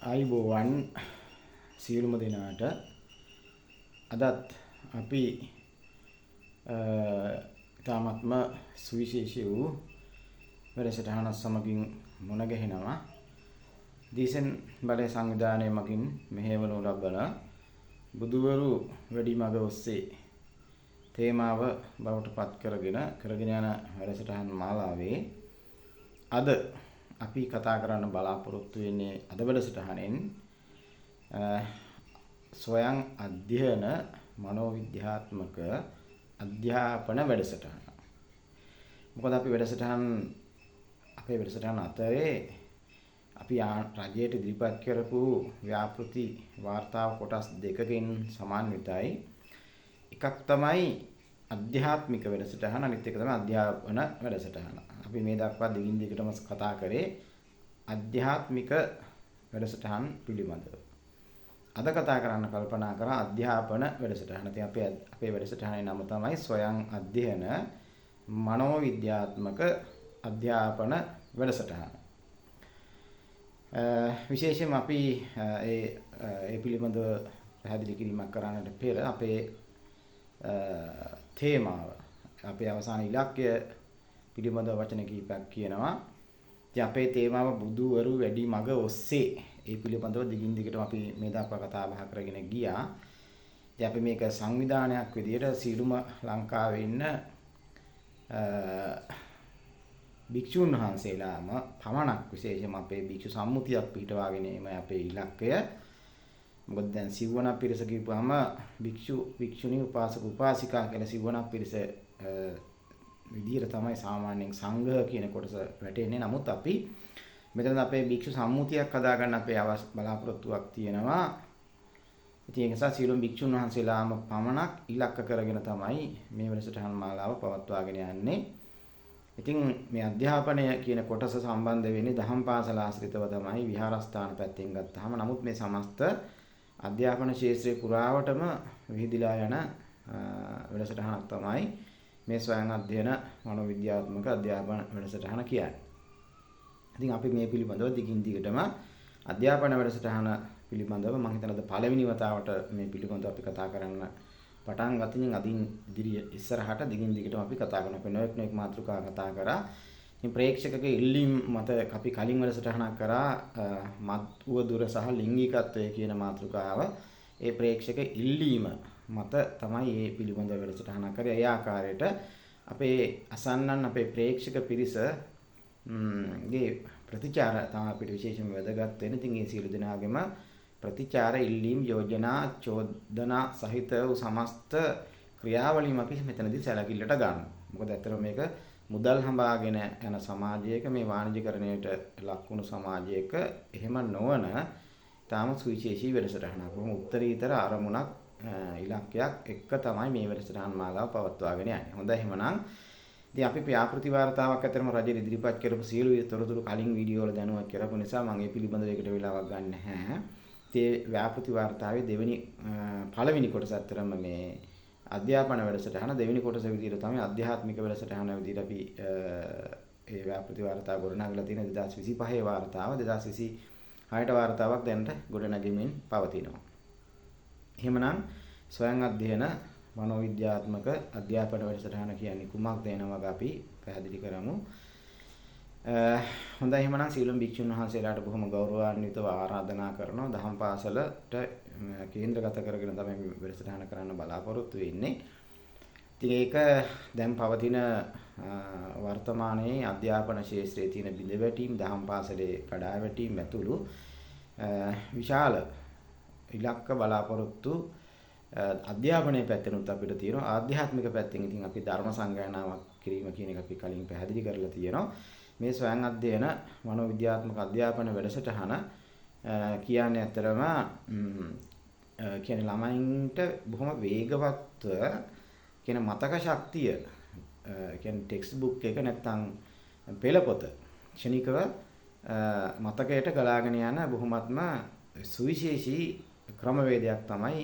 ආයුබෝවන් සියලුම දෙනාට අදත් අපි තාමත්ම සුවිශේෂී වූ වැඩසටහන සමගින් මුණ ගැහෙනවා. දීසෙන් බලය සංවිධානයේ මගින් මෙහෙයවනු ලබන බුදුවරු වැඩිමග ඔස්සේ තේමාව බවට පත් කරගෙන යන වැඩසටහන් මාලාවේ අද අපි කතා කරන්න බලාපොරොත්තු වෙන්නේ අද වැඩසටහනෙන් ස්වයං අධ්‍යයන මනෝවිද්‍යාත්මක අධ්‍යාපන වැඩසටහන. මොකද අපි අපේ වැඩසටහන අතරේ අපි රජයට ඉදිරිපත් කරපු ව්‍යාපෘති වාර්තාව කොටස් දෙකකින් සමන්විතයි. එකක් තමයි අධ්‍යාත්මික වැඩසටහන, අනිත් එක තමයි අධ්‍යාපන වැඩසටහන. අපි මේ දක්වා දිගින් දිගටම කතා කරේ අධ්‍යාත්මික වැඩසටහන් පිළිබඳව. අද කතා කරන්න කල්පනා කරා අධ්‍යාපන වැඩසටහන. ඉතින් අපේ වැඩසටහනේ නම තමයි ස්වයං අධ්‍යයන මනෝවිද්‍යාත්මක අධ්‍යාපන වැඩසටහන. විශේෂයෙන්ම අපි ඒ පිළිබඳව පැහැදිලි කිරීමක් කරන්නට පෙර අපේ තේමාව, අපේ අවසාන ඉලක්කය පිළිබඳව වචන කිහිපයක් කියනවා. ඉතින් අපේ තේමාව බුදුවරු වැඩි මග ඔස්සේ. ඒ පිළිබඳව දිගින් දිගටම අපි මේ දක්වා කතා බහ කරගෙන ගියා. ඉතින් අපි මේක සංවිධානයක් විදිහට සීලුම ලංකාවේ ඉන්න භික්ෂුන් වහන්සේලාම පමණක්, විශේෂයෙන්ම අපේ භික්ෂු සම්මුතියක් පිටවාගෙන එීමයි අපේ ඉලක්කය. මොකද දැන් සිව්වණක් පිරිස කියපුවාම භික්ෂුණී උපාසක උපාසිකා කියලා සිව්වණක් පිරිස විදිහට තමයි සාමාන්‍යයෙන් සංඝ කියන කොටස වැටෙන්නේ. නමුත් අපි මෙතන අපේ භික්ෂු සම්මුතියක් හදාගන්න අපේ බලාපොරොත්තුවක් තියෙනවා. ඉතින් ඒ නිසා සියලුම භික්ෂුන් වහන්සේලාම පමණක් ඉලක්ක කරගෙන තමයි මේ වැඩසටහන් මාලාව පවත්වාගෙන යන්නේ. ඉතින් මේ අධ්‍යාපනය කියන කොටස සම්බන්ධ වෙන්නේ දහම් පාසල ආශ්‍රිතව තමයි විහාරස්ථාන පැත්තෙන් ගත්තාම. නමුත් මේ සමස්ත අධ්‍යාපන ශාස්ත්‍රයේ පුරාවටම විහිදිලා යන වැඩසටහනක් තමයි මේ ස්වයං අධ්‍යයන මනෝවිද්‍යාත්මක අධ්‍යාපන වැඩසටහන කියන්නේ. ඉතින් අපි මේ පිළිබඳව දිගින් දිගටම අධ්‍යාපන වැඩසටහන පිළිබඳව මම හිතනද පළවෙනි වතාවට මේ පිළිබඳව අපි කතා කරන්න පටන් ගතින් අදින් ඉදිරිය ඉස්සරහට දිගින් දිගටම අපි කතා කරනවා. අපි නොඑක් මාතෘකා කතා කරා. ඉතින් ප්‍රේක්ෂකගේ ඉල්ලීම් මත අපි කලින් වැඩසටහනක් කරා මත්ව දුර සහ ලිංගිකත්වය කියන මාතෘකාව. ඒ ප්‍රේක්ෂක ඉල්ලීම මත තමයි මේ පිළිබඳව වැඩසටහනක් කරේ. ඒ ආකාරයට අපේ අසන්නන්, අපේ ප්‍රේක්ෂක පිරිස ගේ ප්‍රතිචාර තමයි අපිට විශේෂයෙන්ම වැදගත් වෙන්නේ. ඉතින් මේ සියලු දෙනාගේම ප්‍රතිචාර, ඉල්ලීම්, යෝජනා, චෝදනා සහිත වූ සමස්ත ක්‍රියාවලියම අපි මෙතනදී සැලකිල්ලට ගන්නවා. මොකද ඇත්තටම මේක මුදල් හඹාගෙන යන සමාජයක, මේ වාණිජකරණයට ලක් වුණු සමාජයක එහෙම නොවන තාම සුවිශේෂී වැඩසටහනක්. බොහොම උත්තරීතර අරමුණක්, ඉලක්කයක් එක්ක තමයි මේ වැඩසටහන් මාලාව පවත්වාගෙන යන්නේ. හොඳයි, එහෙමනම් ඉතින් අපි ව්‍යාපෘති වාර්තාවක් අතරම රජෙ ඉදිරිපත් කරපු සියලු තොරතුරු කලින් වීඩියෝ වල දැනුවත් කරපු නිසා මම මේ පිළිබඳව ඒකට වෙලාවක් ගන්න නැහැ. ඒ ව්‍යාපෘති වාර්තාවේ පළවෙනි කොටස අතරම මේ අධ්‍යාපන වැඩසටහන, දෙවෙනි කොටස විදිහට තමයි අධ්‍යාත්මික වැඩසටහන විදිහට අපි ඒ ව්‍යාපෘති වාර්තාව ගොඩනගලා තියෙන 2025 වාර්තාව 2026ට වාර්තාවක් දැනට ගොඩනැගෙමින් පවතිනවා. එහෙමනම් ස්වයං අධ්‍යයන මනෝවිද්‍යාත්මක අධ්‍යාපන වැඩසටහන කියන්නේ කුමක්ද යන වගේ අපි පැහැදිලි කරමු. හොඳයි, එහෙමනම් සීලම් භික්ෂුන් වහන්සේලාට බොහොම ගෞරවාන්විතව ආරාධනා කරනවා. දහම් පාසලට කේන්ද්‍රගත කරගෙන තමයි මේ වැඩසටහන කරන්න බලාපොරොත්තු වෙන්නේ. ඉතින් ඒක දැන් පවතින වර්තමානයේ අධ්‍යාපන ශාස්ත්‍රයේ තියෙන බිඳවැටීම්, දහම් පාසලේ කඩාවැටීම් ඇතුළු විශාල ඉලක්ක බලාපොරොත්තු අධ්‍යාපනයේ පැත්තෙනුත් අපිට තියෙනවා. ආධ්‍යාත්මික පැත්තෙන් ඉතින් අපි ධර්ම සංගායනාවක් කිරීම කියන එක අපි කලින් පැහැදිලි කරලා තියෙනවා. මේ ස්වයං අධ්‍යයන මනෝවිද්‍යාත්මක අධ්‍යාපන වැඩසටහන කියන්නේ ඇත්තරම කියන්නේ ළමයින්ට බොහොම වේගවත්ව කියන මතක ශක්තිය, කියන්නේ ටෙක්ස්ට් බුක් එක නැත්තම් පෙළපොත ක්ෂණිකව මතකයට ගලාගෙන යන බොහොමත්ම සුවිශේෂී ක්‍රමවේදයක් තමයි,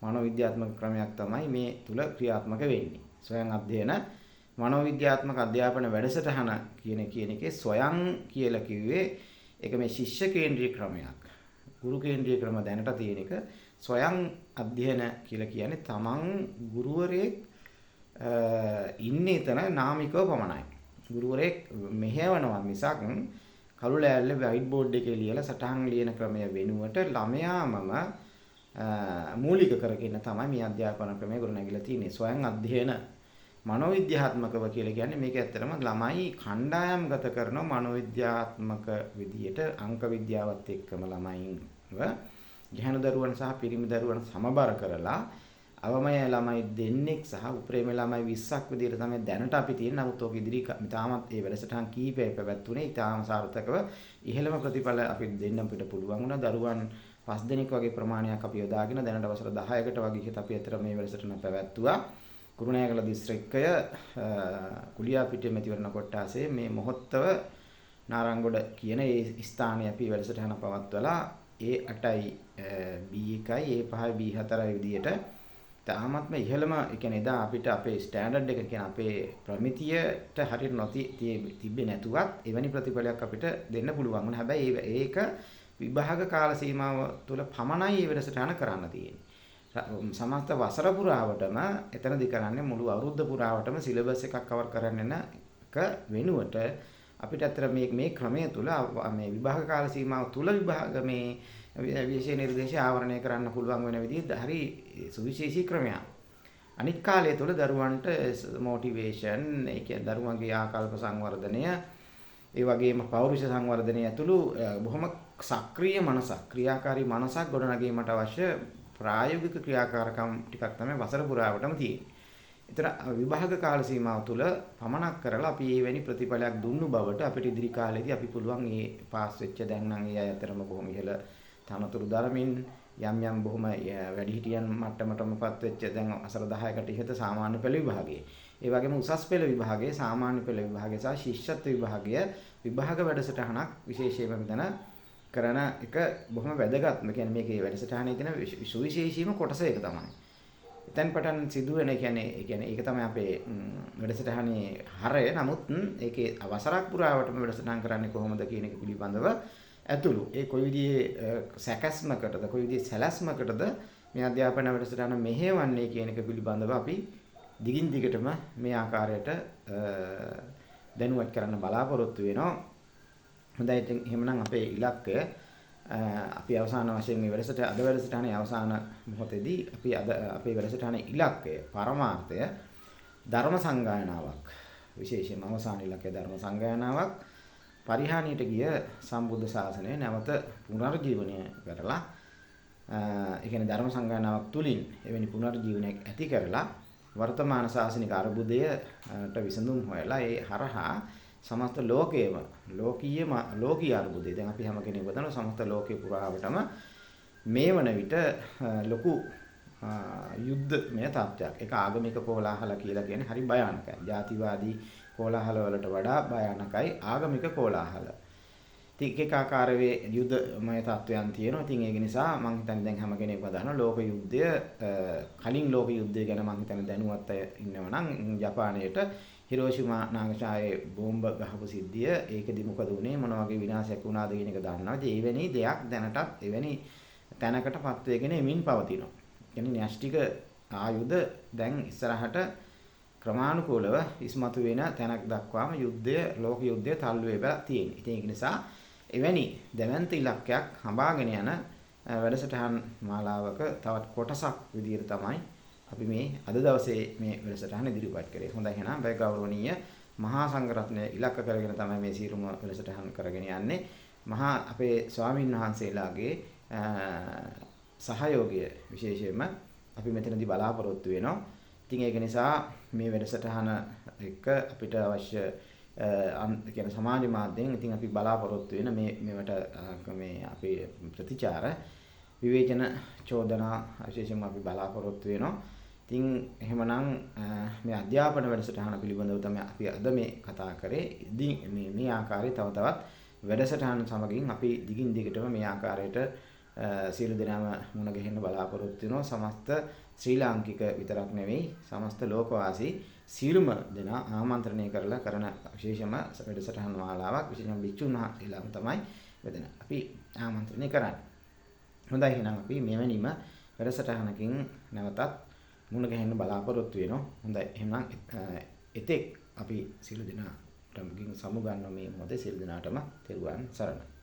මනෝවිද්‍යාත්මක ක්‍රමයක් තමයි මේ තුල ක්‍රියාත්මක වෙන්නේ. ස්වයං අධ්‍යයන මනෝවිද්‍යාත්මක අධ්‍යාපන වැඩසටහන කියන එකේ ස්වයං කියලා කිව්වේ ඒක මේ ශිෂ්‍ය කේන්ද්‍රීය ක්‍රමයක්. ගුරු කේන්ද්‍රීය ක්‍රම දැනට තියෙන එක ස්වයං අධ්‍යයන කියලා කියන්නේ තමන් ගුරුවරයෙක් ඉන්නේ එතන නාමිකව පමණයි. ගුරුවරයෙක් මෙහෙවනවා මිසක් කළු ලෑල්ල වයිට් බෝඩ් එකේ ලියලා සටහන් ලියන ක්‍රමය වෙනුවට ළමයාමම මූලික කරගෙන තමයි මේ අධ්‍යාපන ක්‍රමය ගොඩනැගිලා තියෙන්නේ. ස්වයං අධ්‍යයන මනෝවිද්‍යාත්මකව කියලා කියන්නේ මේක ඇත්තටම ළමයි කණ්ඩායම්ගත කරන මනෝවිද්‍යාත්මක විදියට අංක විද්‍යාවත් එක්කම ළමයින්ව ගැහැණු දරුවන් සහ පිරිමි දරුවන් සමබර කරලා අවමය ළමයි දෙන්නෙක් සහ උප්‍රේම ළමයි 20ක් විදියට තමයි දැනට අපි තියෙන. නමුත් ඔක ඉදිරි තාමත් ඒ වැඩසටහන් කීපයක් පැවැත්වුණේ. ඊටාම සාර්ථකව ඉහළම ප්‍රතිඵල අපි දෙන්න අපිට පුළුවන් වුණා. දරුවන් 5 දෙනෙක් වගේ ප්‍රමාණයක් අපි යොදාගෙන දැනට වසර 10කට වගේ හිත අපි අතර මේ වැඩසටහන පැවැත්තුවා. කුරුණෑගල දිස්ත්‍රික්කය කුලියාපිටිය මැතිවරණ කොට්ටාසේ මේ මොහොත්තව නාරංගොඩ කියන ඒ ස්ථානයේ අපි වැඩසටහන පවත්වලා A8යි B1යි A5යි B4යි විදියට තාමත්ම ඉහළම ඒ කියන්නේ එදා අපිට අපේ ස්ටෑන්ඩඩ් එක කියන අපේ ප්‍රමිතියට හරියට තිබ්බේ නැතුවත් එවැනි ප්‍රතිඵලයක් අපිට දෙන්න පුළුවන් වුණා. හැබැයි ඒක විභාග කාල සීමාව තුළ පමණයි මේ වැඩසටහන කරන්න තියෙන්නේ. සමස්ත වසර පුරාවටම එතනදි කරන්නේ මුළු අවුරුද්ද පුරාවටම සිලබස් එකක් කවර් කරන්න එක වෙනුවට අපිට අතර මේ ක්‍රමය තුළ මේ විභාග කාල සීමාව තුළ විභාග මේ විශේෂ නිර්දේශ ආවරණය කරන්න පුළුවන් වෙන විදිහට හරි සුවිශේෂී ක්‍රමයක්. අනිත් කාලය තුළ දරුවන්ට මොටිවේෂන්, ඒ කියන්නේ දරුවන්ගේ ආකල්ප සංවර්ධනය, ඒ වගේම පෞරුෂ සංවර්ධනය ඇතුළු බොහොම සක්‍රීය මනසක්, ක්‍රියාකාරී මනසක් ගොඩනගීමට අවශ්‍ය ප්‍රායෝගික ක්‍රියාකාරකම් ටිකක් තමයි වසර පුරාවටම තියෙන්නේ. ඒතර විභාග කාල සීමාව තුළ පමණක් කරලා අපි මේ වැනි ප්‍රතිඵලයක් දුන්නු බවට අපිට ඉදිරි කාලෙදී අපි පුළුවන් මේ පාස් වෙච්ච දැන් නම් ඒ අය අතරම බොහොම ඉහළ තනතුරු දරමින් යම් බොහොම වැඩිහිටියන් මට්ටමටමපත් වෙච්ච දැන් අසර 10කට ඉහත සාමාන්‍ය පෙළ විභාගයේ, ඒ වගේම උසස් පෙළ විභාගයේ, සාමාන්‍ය පෙළ විභාගයේ සහ ශිෂ්‍යත්ව විභාගය විභාග වැඩසටහනක් විශේෂයෙන්ම මෙතන කරන එක බොහොම වැදගත්. මේ කියන්නේ මේකේ වැඩසටහනේ තියෙන සුවිශේෂීම කොටස ඒක තමයි. එතෙන් පටන් සිදුවෙන ඒ කියන්නේ ඒක තමයි අපේ වැඩසටහනේ හරය. නමුත් ඒකේ අවසරක් පුරාවටම වැඩසටහන් කරන්නේ කොහොමද කියන එක පිළිබඳව ඇතුළු ඒ කොයි විදිහේ සැකස්මකටද කොයි විදිහේ සැලැස්මකටද මේ අධ්‍යාපන වැඩසටහන මෙහෙවන්නේ කියන එක පිළිබඳව අපි දිගින් දිගටම මේ ආකාරයට දැනුවත් කරන්න බලාපොරොත්තු වෙනවා. හොඳයි, ඉතින් එහෙමනම් අපේ ඉලක්කය අපි අවසාන වශයෙන් මේ වැඩසටහනේ අවසාන මොහොතේදී අපි අපේ වැඩසටහනේ ඉලක්කය පරමාර්ථය ධර්ම සංගායනාවක්, විශේෂයෙන්ම අවසාන ඉලක්කය ධර්ම සංගායනාවක්, පරිහානියට ගිය සම්බුද්ධ ශාසනය නැවත පුනර්ජීවනය කරලා ඒ කියන්නේ ධර්ම සංගායනාවක් තුලින් එවැනි පුනර්ජීවනයක් ඇති කරලා වර්තමාන ශාසනික අර්බුදයට විසඳුම් හොයලා ඒ හරහා සමස්ත ලෝකයේම ලෝකීය අර්බුදය දැන් අපි හැම කෙනෙක්ම දන්නවා සමස්ත ලෝකේ පුරාවටම මේ වන විට ලොකු යුද්ධමය තත්ත්වයක්. ඒක ආගමික කෝලාහල කියලා කියන්නේ හරි භයානකයි. ජාතිවාදී කෝලාහල වලට වඩා භයානකයි ආගමික කෝලාහල. ඉතින් ඒක ආකාරයේ යුද්ධමය තත්ත්වයන් තියෙනවා. ඉතින් ඒක නිසා මම හිතන්නේ දැන් හැම කෙනෙක්ම දන්නවා ලෝක යුද්ධය කලින් ලෝක යුද්ධය ගැන මම හිතන්නේ දැනුවත් අය ඉන්නවා නම් ජපානයේට හිරෝෂිමා නාගසායේ බෝම්බ ගහපු සිද්ධිය ඒකෙදි මොකද වුනේ මොන වගේ විනාශයක් වුණාද කියන එක දන්නවා. ඉතින් එවැනි දෙයක් දැනටත් එවැනි තැනකටපත් වෙගෙන එමින් පවතිනවා. කියන්නේ න්‍යෂ්ටික ආයුධ දැන් ඉස්සරහට ක්‍රමානුකූලව ඉස්මතු වෙන තැනක් දක්වාම ලෝක යුද්ධය තල්ලු වෙලා තියෙනවා. ඉතින් ඒක නිසා එවැනි දැවැන්ත ඉලක්කයක් හඹාගෙන යන වැඩසටහන් මාලාවක තවත් කොටසක් විදිහට තමයි අපි මේ අද දවසේ මේ වැඩසටහන ඉදිරිපත් කරේ. හොඳයි, එහෙනම් ගෞරවනීය මහා සංඝරත්නය ඉලක්ක කරගෙන තමයි මේ සීරුම වැඩසටහන් කරගෙන යන්නේ. මහා අපේ ස්වාමින් වහන්සේලාගේ සහයෝගය විශේෂයෙන්ම අපි මෙතනදී බලාපොරොත්තු වෙනවා. ඉතින් ඒක නිසා මේ වැඩසටහන එක්ක අපිට අවශ්‍ය කියන්නේ සමාජ මාධ්‍යයෙන් ඉතින් අපි බලාපොරොත්තු වෙන මේවට මේ අපේ ප්‍රතිචාර විවේචන චෝදනා විශේෂයෙන්ම අපි බලාපොරොත්තු වෙනවා. ඉතින් එහෙමනම් මේ අධ්‍යාපන වැඩසටහන පිළිබඳව තමයි අපි අද මේ කතා කරේ. ඉතින් මේ ආකාරයේ තව තවත් වැඩසටහන් සමගින් අපි දිගින් දිගටම මේ ආකාරයට සියලු දෙනාම මුණ ගැහෙන්න බලාපොරොත්තු වෙනවා. සමස්ත ශ්‍රී ලාංකික විතරක් නෙවෙයි සමස්ත ලෝකවාසී සියලුම දෙනා ආමන්ත්‍රණය කරලා කරන විශේෂම වැඩසටහන් මාලාවක් විශේෂම භික්ෂුන් වහන්සේලාම තමයි මෙතන අපි ආමන්ත්‍රණය කරන්නේ. හොඳයි එහෙනම් අපි මෙවැනිම වැඩසටහනකින් නැවතත් මුණ ගැහෙන්න බලාපොරොත්තු වෙනවා. හොඳයි එහෙනම් එතෙක් අපි සියලු දෙනාටම සමු ගන්න මේ මොහොතේ සියලු දෙනාටම තෙරුවන් සරණයි.